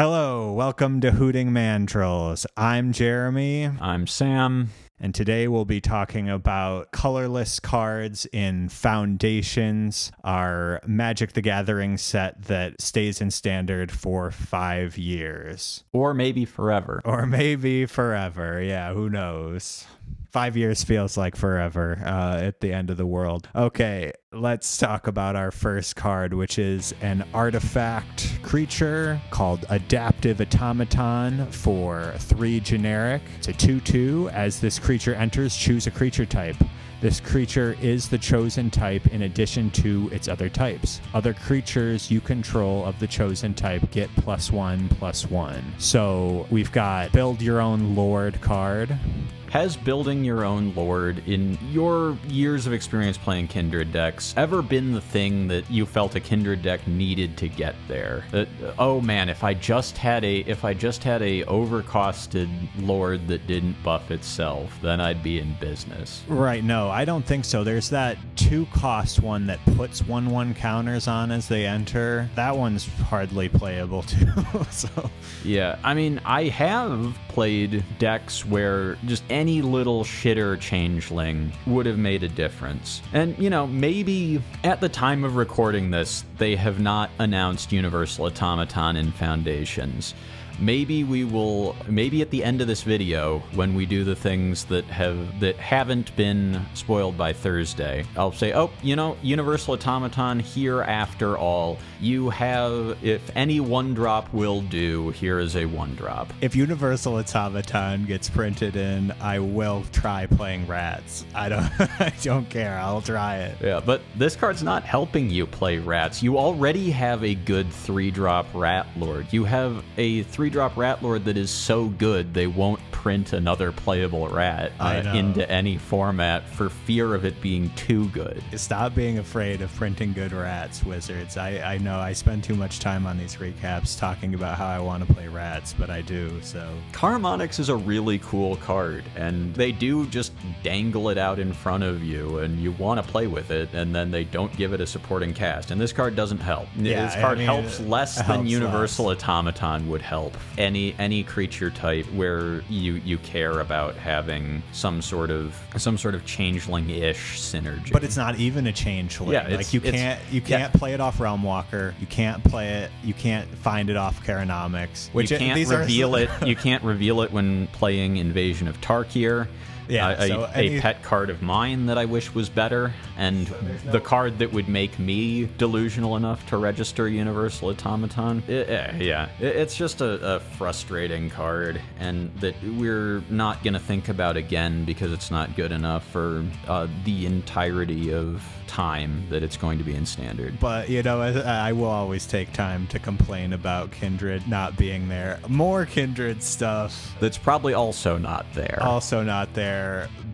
Hello, welcome to Hooting Mandrills. I'm Jeremy. I'm Sam. And today we'll be talking about colorless cards in Foundations, our Magic the Gathering set that stays in Standard for 5 years. Or maybe forever. Yeah, who knows? 5 years feels like forever at the end of the world. Okay, let's talk about our first card, which is an artifact creature called Adaptive Automaton for 3 generic. It's a 2/2. As this creature enters, choose a creature type. This creature is the chosen type in addition to its other types. Other creatures you control of the chosen type get +1/+1. So we've got Build Your Own Lord card. Has building your own Lord in your years of experience playing Kindred decks ever been the thing that you felt a Kindred deck needed to get there? Oh man, if I just had a overcosted Lord that didn't buff itself, then I'd be in business. Right, no, I don't think so. There's that 2-cost one that puts 1/1 counters on as they enter. That one's hardly playable too. So yeah, I mean, I have played decks where just any little shitter changeling would have made a difference. And, you know, maybe at the time of recording this, they have not announced Universal Automaton in Foundations. Maybe at the end of this video, when we do the things that haven't been spoiled by Thursday, I'll say, oh, you know, Universal Automaton here after all. You have, if any 1-drop will do, here is a 1-drop. If Universal Automaton gets printed in, I will try playing Rats. I don't care. I'll try it. Yeah, but this card's not helping you play Rats. You already have a good 3-drop Rat Lord. You have a 3-drop Rat Lord that is so good they won't print another playable rat into any format for fear of it being too good. Stop being afraid of printing good rats, Wizards. I know I spend too much time on these recaps talking about how I want to play rats, but I do, so. Karmonix is a really cool card, and they do just dangle it out in front of you, and you want to play with it, and then they don't give it a supporting cast. And this card doesn't help. Yeah, this card helps less than Universal Automaton would help. Any creature type where you care about having some sort of changeling-ish synergy. But it's not even a changeling. Yeah, like you can't play it off Realmwalker. You can't play it. You can't find it off Karanomics. You can't reveal it. You can't reveal it when playing Invasion of Tarkir. Yeah, a pet card of mine that I wish was better, and the card that would make me delusional enough to register Universal Automaton. It's just a frustrating card, and that we're not going to think about again because it's not good enough for the entirety of time that it's going to be in Standard. But, you know, I will always take time to complain about Kindred not being there. More Kindred stuff. That's probably also not there.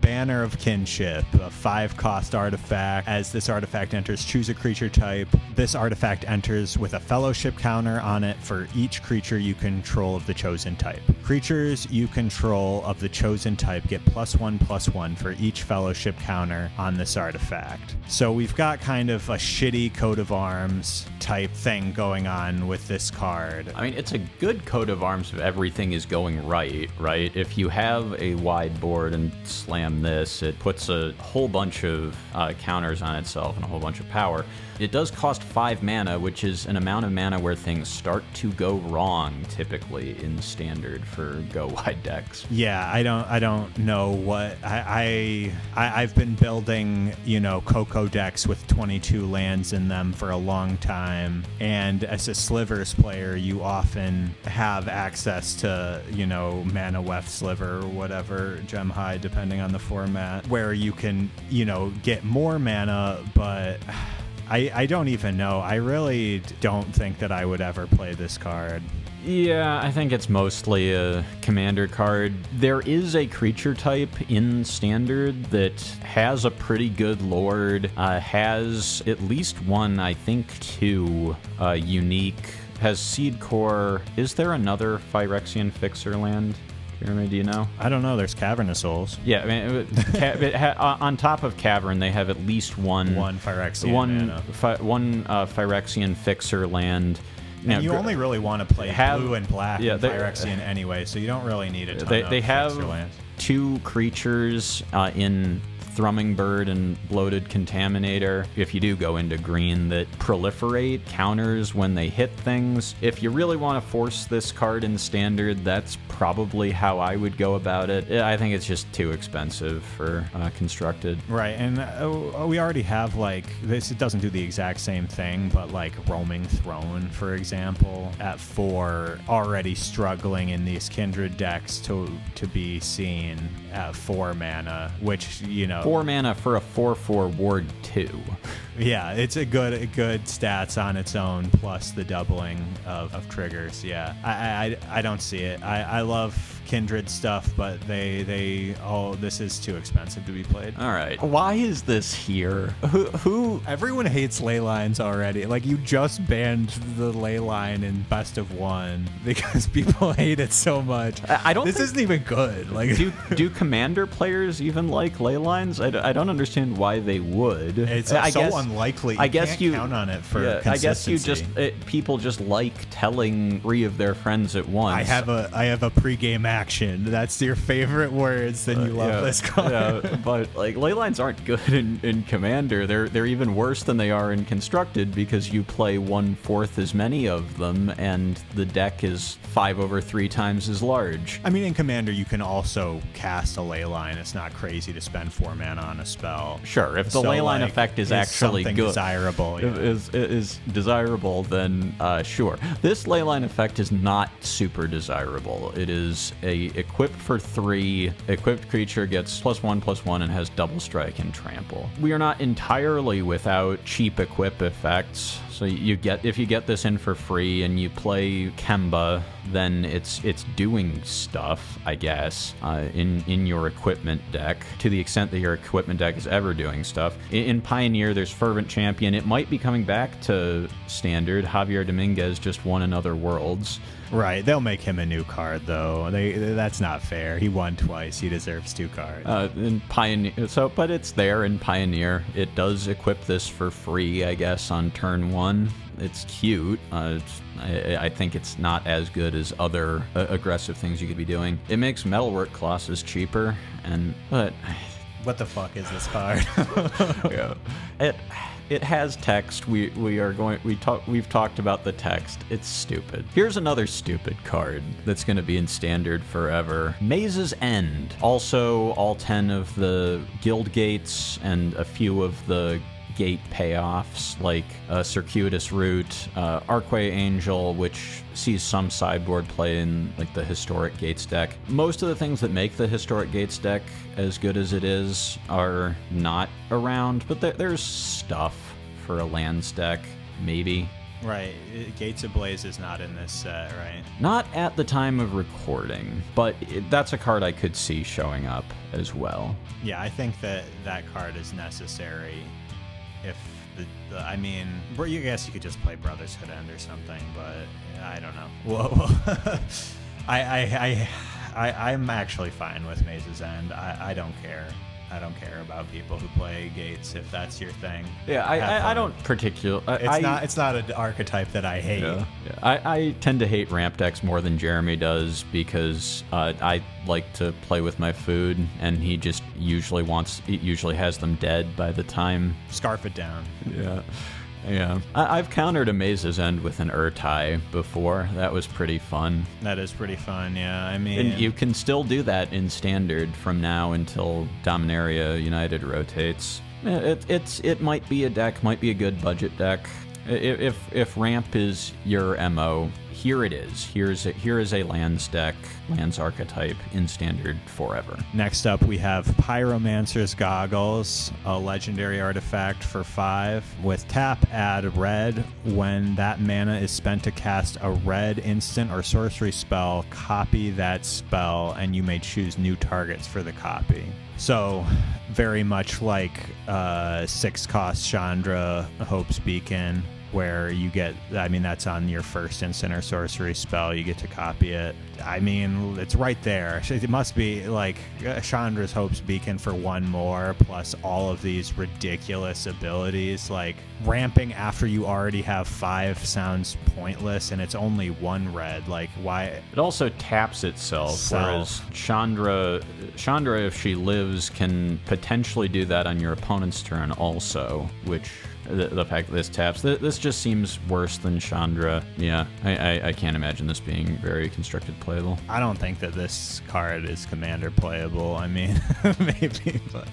Banner of Kinship, a 5-cost artifact. As this artifact enters, choose a creature type. This artifact enters with a fellowship counter on it for each creature you control of the chosen type. Creatures you control of the chosen type get +1/+1 for each fellowship counter on this artifact. So we've got kind of a shitty coat of arms type thing going on with this card. I mean, it's a good coat of arms if everything is going right? If you have a wide board and slam this, it puts a whole bunch of counters on itself and a whole bunch of power. It does cost 5 mana, which is an amount of mana where things start to go wrong typically in Standard for go-wide decks. Yeah, I don't know what I've been building, you know, Coco decks with 22 lands in them for a long time, and as a Slivers player, you often have access to, you know, Mana Weft Sliver or whatever, Gem High, depending on the format, where you can, you know, get more mana, but I don't even know. I really don't think that I would ever play this card. Yeah, I think it's mostly a commander card. There is a creature type in Standard that has a pretty good Lord, has at least one, I think 2, unique, has Seed Core. Is there another Phyrexian Fixer land? Jeremy, do you know? I don't know. There's Cavern of Souls. Yeah, I mean, on top of Cavern, they have at least one Phyrexian Phyrexian Fixer land. And you only really want to play blue and black and Phyrexian anyway, so you don't really need a ton of They have extra lands. 2 creatures in Thrumming Bird and Bloated Contaminator, if you do go into green, that proliferate counters when they hit things. If you really want to force this card in Standard, that's probably how I would go about it. I think it's just too expensive for Constructed. Right, and we already have, like, this. It doesn't do the exact same thing, but, like, Roaming Throne, for example, at 4, already struggling in these Kindred decks to be seen at 4 mana, which, you know... 4 mana for a 4/4 ward 2. Yeah, it's a good stats on its own, plus the doubling of triggers. Yeah, I don't see it. I love Kindred stuff, but this is too expensive to be played. All right, why is this here? Who? Everyone hates Leylines already. Like, you just banned the Leyline in Best of 1 because people hate it so much. I don't. This isn't even good. Like, do Commander players even like Leylines? I don't understand why they would. It's unlikely. You can't count on it for consistency. I guess people just like telling 3 of their friends at once. I have a pregame action. That's your favorite words. Then you love this card. Yeah, but like Leylines aren't good in Commander. They're even worse than they are in Constructed because you play 1/4 as many of them, and the deck is 5/3 times as large. I mean, in Commander, you can also cast a Leyline. It's not crazy to spend 4 mana on a spell. Sure, if the Leyline effect is actually good, desirable, is desirable, then sure. This Leyline effect is not super desirable. It is a equip for 3. Equipped creature gets +1/+1 and has double strike and trample. We are not entirely without cheap equip effects. So if you get this in for free and you play Kemba, then it's doing stuff, I guess, in your equipment deck, to the extent that your equipment deck is ever doing stuff. In Pioneer, there's Fervent Champion. It might be coming back to Standard. Javier Dominguez just won Another Worlds. Right, they'll make him a new card though. That's not fair. He won twice. He deserves 2 cards. In Pioneer, but it's there in Pioneer. It does equip this for free, I guess, on turn 1. It's cute. I think it's not as good as other aggressive things you could be doing. It makes Metalwork Colossus cheaper, but what the fuck is this card? Yeah. It has text. We've talked about the text. It's stupid. Here's another stupid card that's going to be in Standard forever. Maze's End. Also, all 10 of the guild gates and a few of the gate payoffs, like Circuitous Route, Archway Angel, which sees some sideboard play in like the Historic Gates deck. Most of the things that make the Historic Gates deck as good as it is are not around, but there's stuff for a lands deck, maybe. Right, Gates Ablaze is not in this set, right? Not at the time of recording, but that's a card I could see showing up as well. Yeah, I think that card is necessary. If I mean, I guess you could just play Brother's Hood End or something, but I don't know. Whoa. I'm actually fine with Maze's End. I don't care. I don't care about people who play Gates if that's your thing. Yeah, I don't particularly. It's not an archetype that I hate. Yeah. I tend to hate ramp decks more than Jeremy does because I like to play with my food, and he just usually has them dead by the time. Scarf it down. Yeah. Yeah, I've countered a Maze's End with an Urtai before. That was pretty fun. That is pretty fun, yeah. I mean, and you can still do that in Standard from now until Dominaria United rotates. It might be a deck, might be a good budget deck. If ramp is your MO, here it is. Here is a lands deck, lands archetype in Standard forever. Next up, we have Pyromancer's Goggles, a legendary artifact for 5. With tap, add red. When that mana is spent to cast a red instant or sorcery spell, copy that spell, and you may choose new targets for the copy. So, very much like 6-cost Chandra, Hope's Beacon, where you get, I mean, that's on your first instant or sorcery spell. You get to copy it. I mean, it's right there. It must be like Chandra's Hope's Beacon for one more, plus all of these ridiculous abilities. Like, ramping after you already have 5 sounds pointless, and it's only 1 red. Like, why? It also taps itself, whereas Chandra, if she lives, can potentially do that on your opponent's turn also, which... The fact that this taps, this just seems worse than Chandra. Yeah, I can't imagine this being very constructed playable. I don't think that this card is commander playable. I mean, maybe, but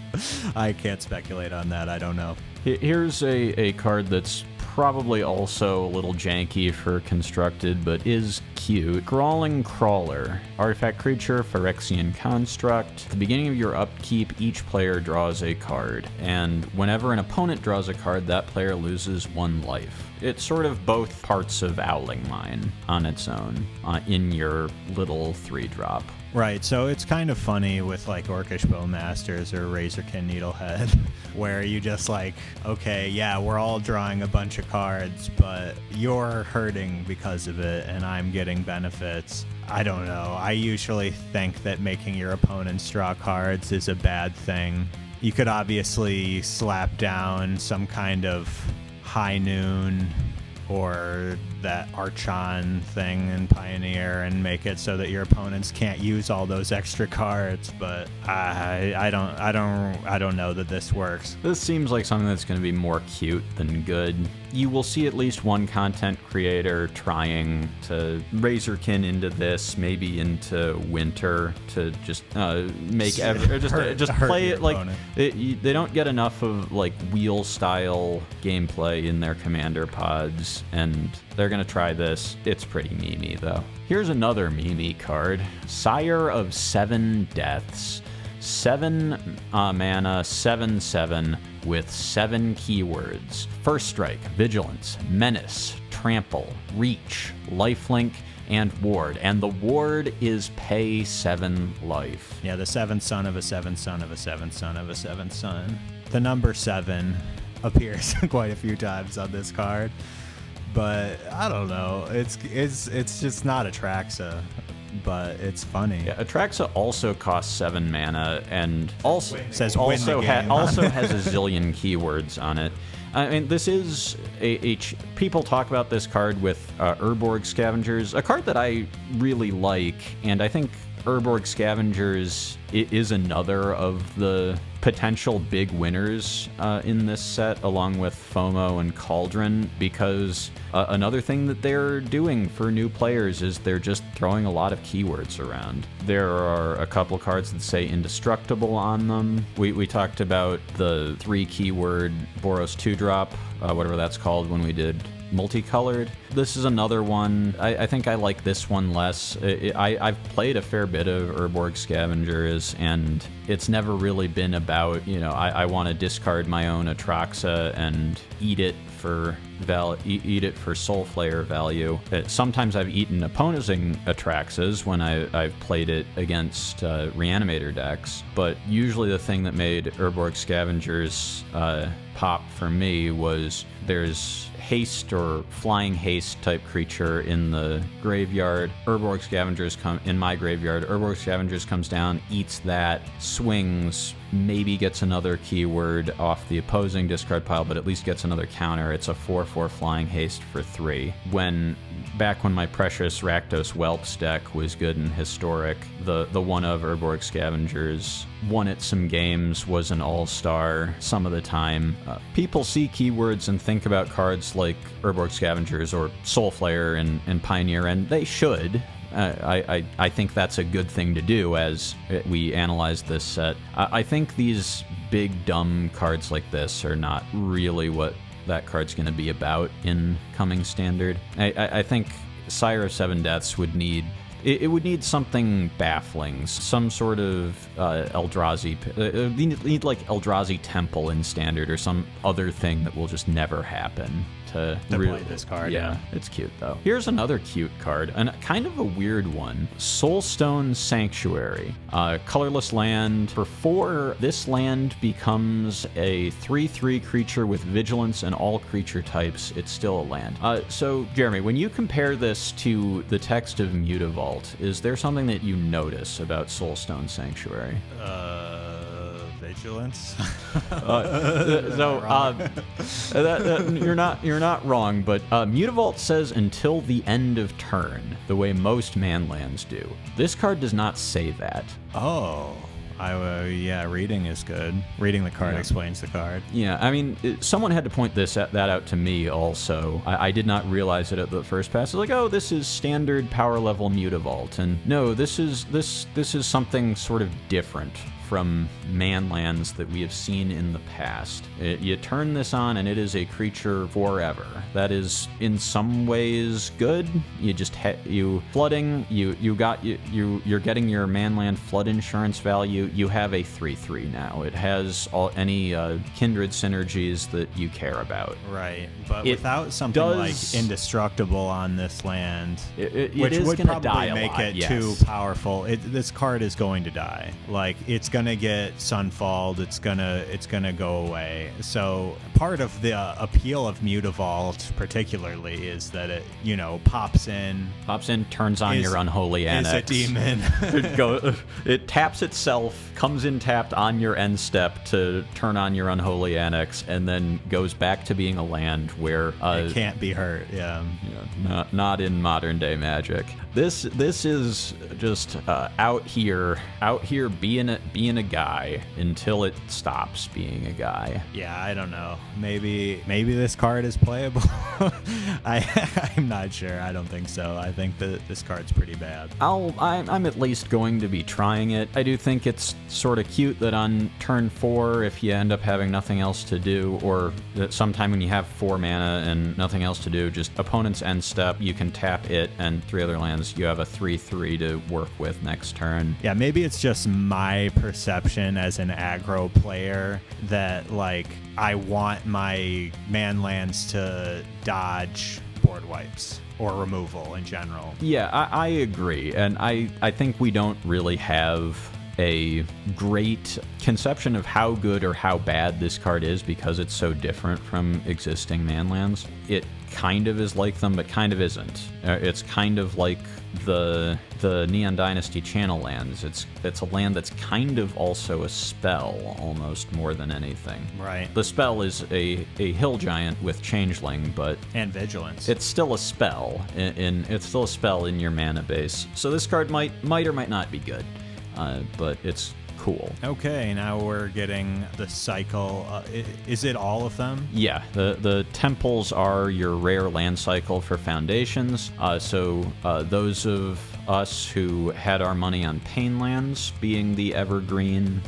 I can't speculate on that. I don't know. Here's a card that's probably also a little janky for constructed, but is cute. Scrawling Crawler. Artifact creature, Phyrexian construct. At the beginning of your upkeep, each player draws a card, and whenever an opponent draws a card, that player loses 1 life. It's sort of both parts of Owling Mine on its own in your little 3-drop. Right, so it's kind of funny with like Orcish Bowmasters or Razorkin Needlehead, where you just like, okay, yeah, we're all drawing a bunch of cards, but you're hurting because of it, and I'm getting benefits. I don't know. I usually think that making your opponents draw cards is a bad thing. You could obviously slap down some kind of High Noon or that Archon thing in Pioneer and make it so that your opponents can't use all those extra cards, but I don't know that this works. This seems like something that's going to be more cute than good. You will see at least one content creator trying to Razorkin into this, maybe into Winter, to just make just play it like they don't get enough of like wheel style gameplay in their commander pods, and they're gonna try this. It's pretty memey though. Here's another memey card, Sire of 7 Deaths. 7 mana, 7/7 with 7 keywords. First strike, vigilance, menace, trample, reach, lifelink, and ward. And the ward is pay 7 life. Yeah, the 7th son of a 7th son of a 7th son of a 7th son. The number 7 appears quite a few times on this card, but I don't know. It's just not Atraxa, but it's funny. Yeah, Atraxa also costs 7 mana and also has a zillion keywords on it. I mean, this is people talk about this card with Urborg Scavengers, a card that I really like, and I think Urborg Scavengers is another of the potential big winners in this set, along with FOMO and Cauldron, because another thing that they're doing for new players is they're just throwing a lot of keywords around. There are a couple cards that say indestructible on them. We talked about the 3 keyword Boros 2-drop, whatever that's called, when we did multicolored. This is another one. I think I like this one less. I've played a fair bit of Urborg Scavengers, and it's never really been about, you know, I want to discard my own Atraxa and eat it for Soulflayer value. Sometimes I've eaten opposing Atraxas when I've played it against Reanimator decks, but usually the thing that made Urborg Scavengers pop for me was there's haste or flying haste type creature in the graveyard. Urborg Scavengers come in my graveyard. Urborg Scavengers comes down, eats that, swings, maybe gets another keyword off the opposing discard pile, but at least gets another counter. It's a 4/4 flying haste for 3. Back when my precious Rakdos Whelps deck was good and historic, the one of Urborg Scavengers won at some games, was an all-star some of the time. People see keywords and think about cards like Urborg Scavengers or Soulflayer and Pioneer, and they should. I think that's a good thing to do as we analyze this set. I think these big, dumb cards like this are not really what that card's going to be about in coming standard. I think Sire of 7 Deaths would need... It would need something baffling, some sort of Eldrazi... need like Eldrazi Temple in Standard or some other thing that will just never happen to play this card. Yeah, it's cute though. Here's another cute card, and kind of a weird one. Soulstone Sanctuary. Colorless land. For 4, this land becomes a 3/3 creature with vigilance and all creature types. It's still a land. So, Jeremy, when you compare this to the text of Mutavault, is there something that you notice about Soulstone Sanctuary? Vigilance. You're not wrong, but Mutavault says until the end of turn, the way most manlands do. This card does not say that. Oh. Yeah, reading is good. Reading the card explains the card. Yeah, I mean, someone had to point that out to me also. I did not realize it at the first pass. I was like, oh, this is standard power level Mutavault. And no, this is something sort of different from manlands that we have seen in the past. You turn this on and it is a creature forever. That is in some ways good. You just flooding. You're getting your manland flood insurance value. You have a 3/3 now. It has any kindred synergies that you care about. Right, but without something like indestructible on this land, which is would gonna probably die make it too powerful. This card is going to die. Like, it's gonna get sunfalled. It's gonna go away. So part of the appeal of Mutavault particularly is that it pops in, turns on your Unholy Annex. Is a demon. It taps itself, comes in tapped on your end step to turn on your Unholy Annex, and then goes back to being a land where it can't be hurt. Yeah, not in modern day Magic. This is just out here being a guy until it stops being a guy. Yeah, I don't know. Maybe this card is playable. I'm not sure. I don't think so. I think that this card's pretty bad. I'm at least going to be trying it. I do think it's sort of cute that on turn 4, if you end up having nothing else to do, or that sometime when you have 4 mana and nothing else to do, just opponent's end step, you can tap it and 3 other lands. You have a 3/3 to work with next turn. Yeah, maybe it's just my perception as an aggro player that, like, I want my manlands to dodge board wipes or removal in general. Yeah, I agree. And I think we don't really have a great conception of how good or how bad this card is because it's so different from existing manlands. It kind of is like them, but kind of isn't. It's kind of like the Neon Dynasty channel lands. It's a land that's kind of also a spell, almost more than anything. Right. The spell is a hill giant with changeling, and vigilance. It's still a spell. It's still a spell in your mana base. So this card might or might not be good, but it's cool. Okay, now we're getting the cycle. Is it all of them? Yeah, the temples are your rare land cycle for foundations. So those of us who had our money on Pain lands, being the evergreen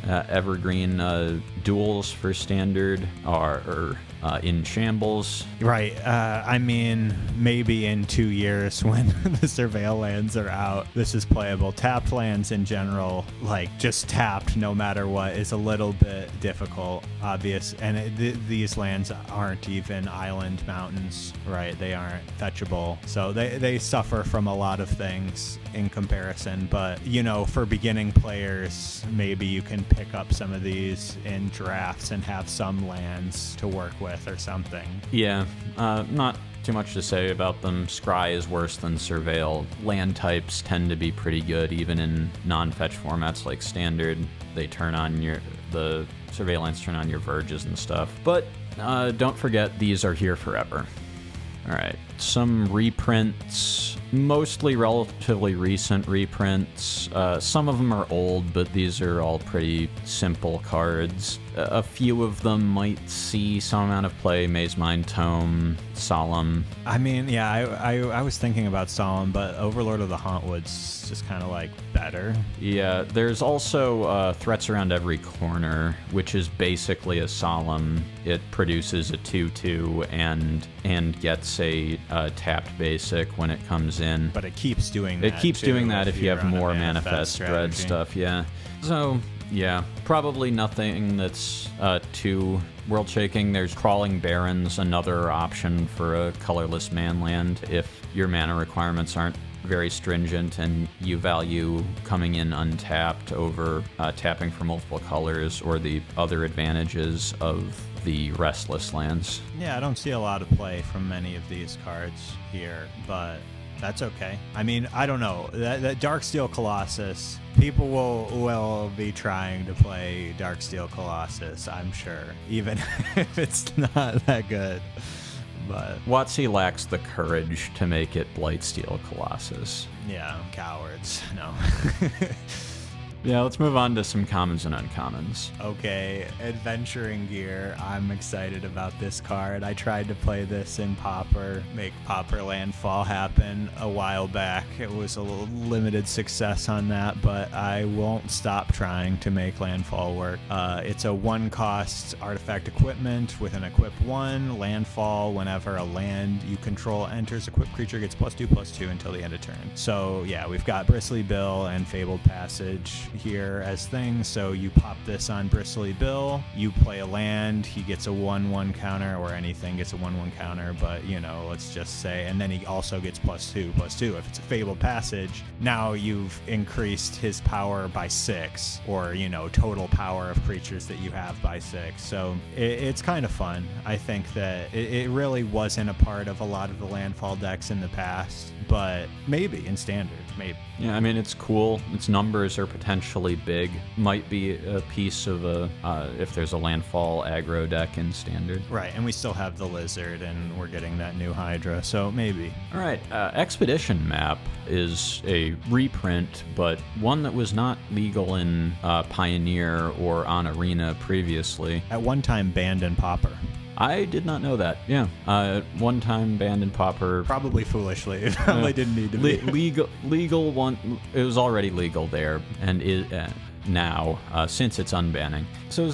duels for standard, are in shambles. Right. I mean, maybe in 2 years when the Surveil lands are out, this is playable. Tapped lands in general, like just tapped no matter what, is a little bit difficult, obvious. And these lands aren't even island mountains, right? They aren't fetchable. So they suffer from a lot of things in comparison. But, for beginning players, maybe you can pick up some of these in drafts and have some lands to work with or something. Yeah, not too much to say about them. Scry is worse than Surveil. Land types tend to be pretty good, even in non-fetch formats like Standard. They turn on the Surveillance, turn on your Verges and stuff. But don't forget, these are here forever. All right, some reprints, mostly relatively recent reprints. Some of them are old, but these are all pretty simple cards. A few of them might see some amount of play. Maze Mind Tome, Solemn. I mean, yeah, I was thinking about Solemn, but Overlord of the Hauntwood's just kind of like better. Yeah, there's also Threats Around Every Corner, which is basically a Solemn. It produces a 2/2 and gets a tapped basic when it comes in. But it keeps doing that. It keeps too, doing that if you have you're on a more manifest dread stuff, yeah. So, yeah, probably nothing that's too world-shaking. There's Crawling Barrens, another option for a colorless manland if your mana requirements aren't very stringent and you value coming in untapped over tapping for multiple colors or the other advantages of the restless lands. Yeah, I don't see a lot of play from many of these cards here, but that's okay. I mean, I don't know. That Darksteel Colossus, people will be trying to play Darksteel Colossus, I'm sure, even if it's not that good. But WotC lacks the courage to make it Blightsteel Colossus. Yeah, cowards. No. Yeah, let's move on to some commons and uncommons. Okay, Adventuring Gear. I'm excited about this card. I tried to play this in Pauper, make Pauper Landfall happen a while back. It was a little limited success on that, but I won't stop trying to make Landfall work. It's a 1-cost artifact equipment with an equip 1. Landfall, whenever a land you control enters, equipped creature gets +2/+2 until the end of turn. So yeah, we've got Bristly Bill and Fabled Passage here as things. So you pop this on Bristly Bill, you play a land, he gets a 1/1 counter, or anything gets a 1/1 counter, but you know, let's just say, and then he also gets +2/+2. If it's a Fabled Passage, now you've increased his power by 6, or you know, total power of creatures that you have by 6. So it's kind of fun. I think that it really wasn't a part of a lot of the landfall decks in the past, but maybe in standard, maybe. Yeah, I mean, it's cool. Its numbers are potentially big. Might be a piece of a, if there's a landfall aggro deck in standard. Right, and we still have the Lizard, and we're getting that new Hydra, so maybe. All right, Expedition Map is a reprint, but one that was not legal in Pioneer or on Arena previously. At one time banned in Pauper. I did not know that. Yeah, one time banned in Pauper. Probably foolishly. It probably didn't need to be. Legal one. It was already legal there, and is now since it's unbanning. So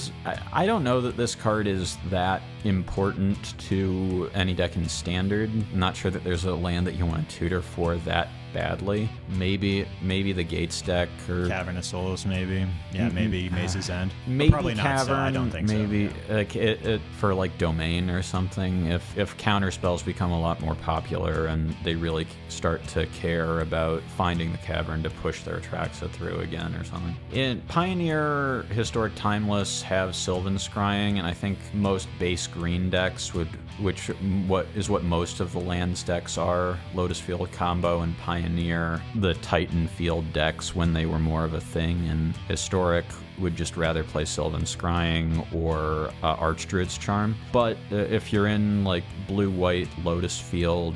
I don't know that this card is that important to any deck in standard. I'm not sure that there's a land that you want to tutor for that badly. Maybe the Gates deck or Cavern of Souls, maybe. Yeah, maybe Maze's End. Maybe probably Cavern. Not so. I don't think maybe so. Yeah. Like it for like Domain or something. If counter spells become a lot more popular and they really start to care about finding the Cavern to push their Atraxa through again or something. In Pioneer, Historic Timeless have Sylvan Scrying, and I think most base green decks would, what most of the lands decks are. Lotus Field Combo and Pioneer, the Titan Field decks when they were more of a thing, and Historic would just rather play Sylvan Scrying or Archdruid's Charm. But if you're in like blue-white Lotus Field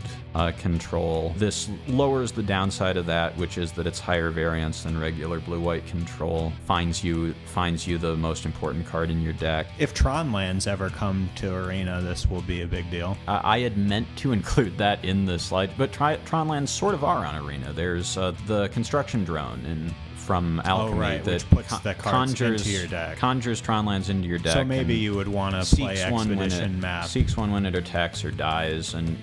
control, this lowers the downside of that, which is that it's higher variance than regular blue-white control. Finds you the most important card in your deck. If Tron lands ever come to Arena, this will be a big deal. I had meant to include that in the slide, but Tron lands sort of are on Arena. There's the Construction Drone from Alchemy that which puts the cards into your deck. Conjures Tron lands into your deck. So maybe you would want to play Expedition Map. Seeks one when it attacks or dies, and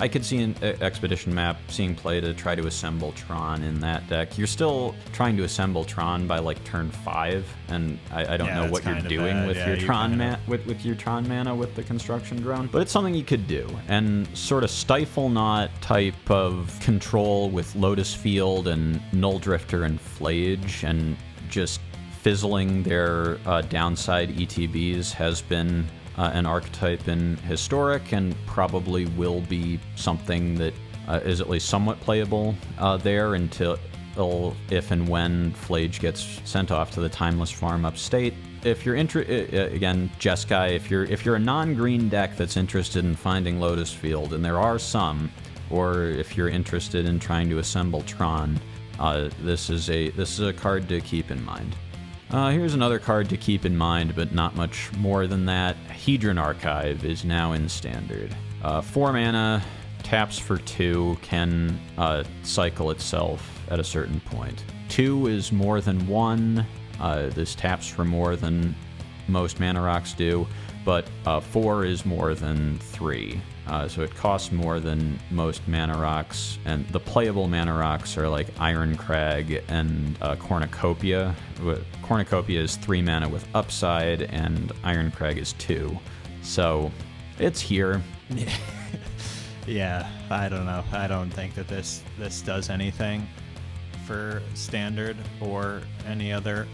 I could see an Expedition Map seeing play to try to assemble Tron in that deck. You're still trying to assemble Tron by like turn 5, and I don't know what you're doing with your Tron with your Tron mana with the Construction Drone, but it's something you could do. And sort of Stifle Knot type of control with Lotus Field and Null Drifter and and just fizzling their downside ETBs has been an archetype in Historic, and probably will be something that is at least somewhat playable there until if and when Flage gets sent off to the Timeless Farm upstate. If you're again, Jeskai, if you're a non-green deck that's interested in finding Lotus Field, and there are some, or if you're interested in trying to assemble Tron, this is a card to keep in mind. Here's another card to keep in mind, but not much more than that. Hedron Archive is now in Standard. 4 mana, taps for 2, can cycle itself at a certain point. 2 is more than 1. This taps for more than most mana rocks do. but 4 is more than 3. So it costs more than most mana rocks, and the playable mana rocks are like Iron Crag and Cornucopia. Cornucopia is 3 mana with upside, and Iron Crag is 2. So it's here. Yeah, I don't know. I don't think that this does anything for Standard or any other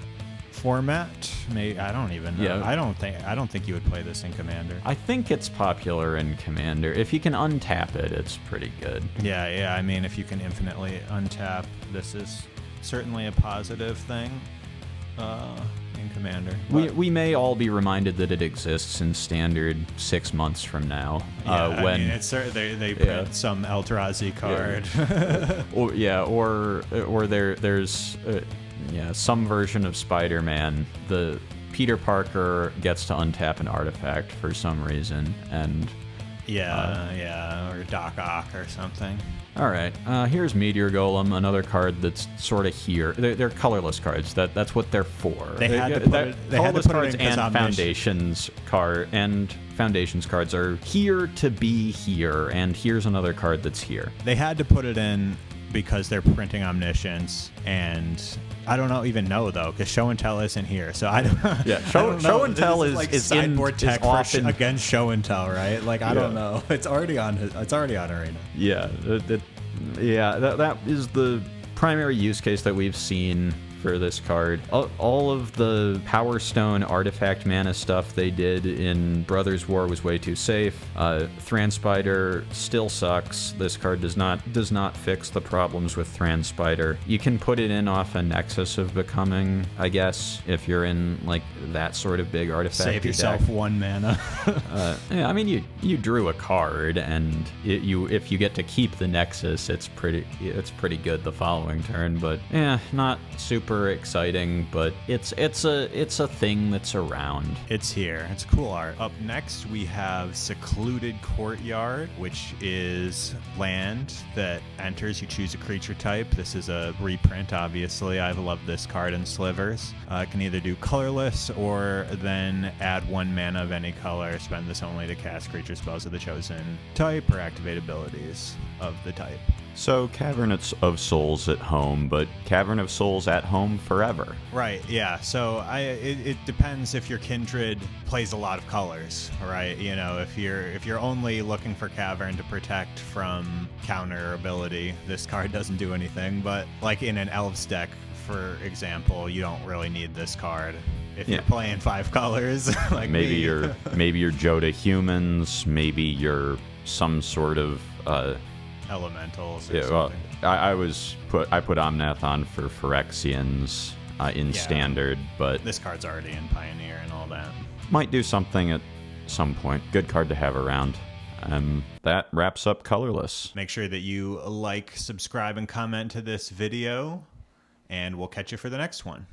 format. Maybe, I don't even know. Yeah. I don't think you would play this in Commander. I think it's popular in Commander. If you can untap it, it's pretty good. Yeah. I mean, if you can infinitely untap, this is certainly a positive thing in Commander. We may all be reminded that it exists in Standard 6 months from now. Yeah, when I mean, it's they print some Eldrazi card. or there's some version of Spider-Man. The Peter Parker gets to untap an artifact for some reason, and or Doc Ock or something. all right, here's Meteor Golem, another card that's sort of here. They're colorless cards. That's what they're for. They had to put colorless it cards in and Foundations cards are here to be here, and here's another card that's here. They had to put it in because they're printing Omniscience, and I don't even know though, because Show and Tell isn't here, so I don't. Yeah, Show and Tell is sideboard tech often against Show and Tell, right? Like I don't know. It's already on Arena. Yeah, that is the primary use case that we've seen for this card. All of the Power Stone artifact mana stuff they did in Brothers War was way too safe. Thran Spider still sucks. This card does not fix the problems with Thran Spider. You can put it in off a Nexus of Becoming, I guess, if you're in like that sort of big artifact. Save yourself deck. 1 mana. I mean, you drew a card, and if you get to keep the Nexus, it's pretty good the following turn. But not super exciting, but it's a thing that's around. It's here. It's cool art. Up next, we have Secluded Courtyard, which is land that enters. You choose a creature type. This is a reprint, obviously. I've loved this card in slivers. It can either do colorless or then add 1 mana of any color. Spend this only to cast creature spells of the chosen type or activate abilities of the type. So Cavern of Souls at home, but Cavern of Souls at home forever. Right, yeah. So it depends if your Kindred plays a lot of colors, right? You know, if you're only looking for Cavern to protect from counter ability, this card doesn't do anything. But like in an Elves deck, for example, you don't really need this card. If you're playing 5 colors, like maybe you're Joda humans, maybe you're some sort of elementals or something. I put Omnath on for Phyrexians in Standard, but this card's already in Pioneer and all that. Might do something at some point. Good card to have around. That wraps up Colorless. Make sure that you like, subscribe, and comment to this video, and we'll catch you for the next one.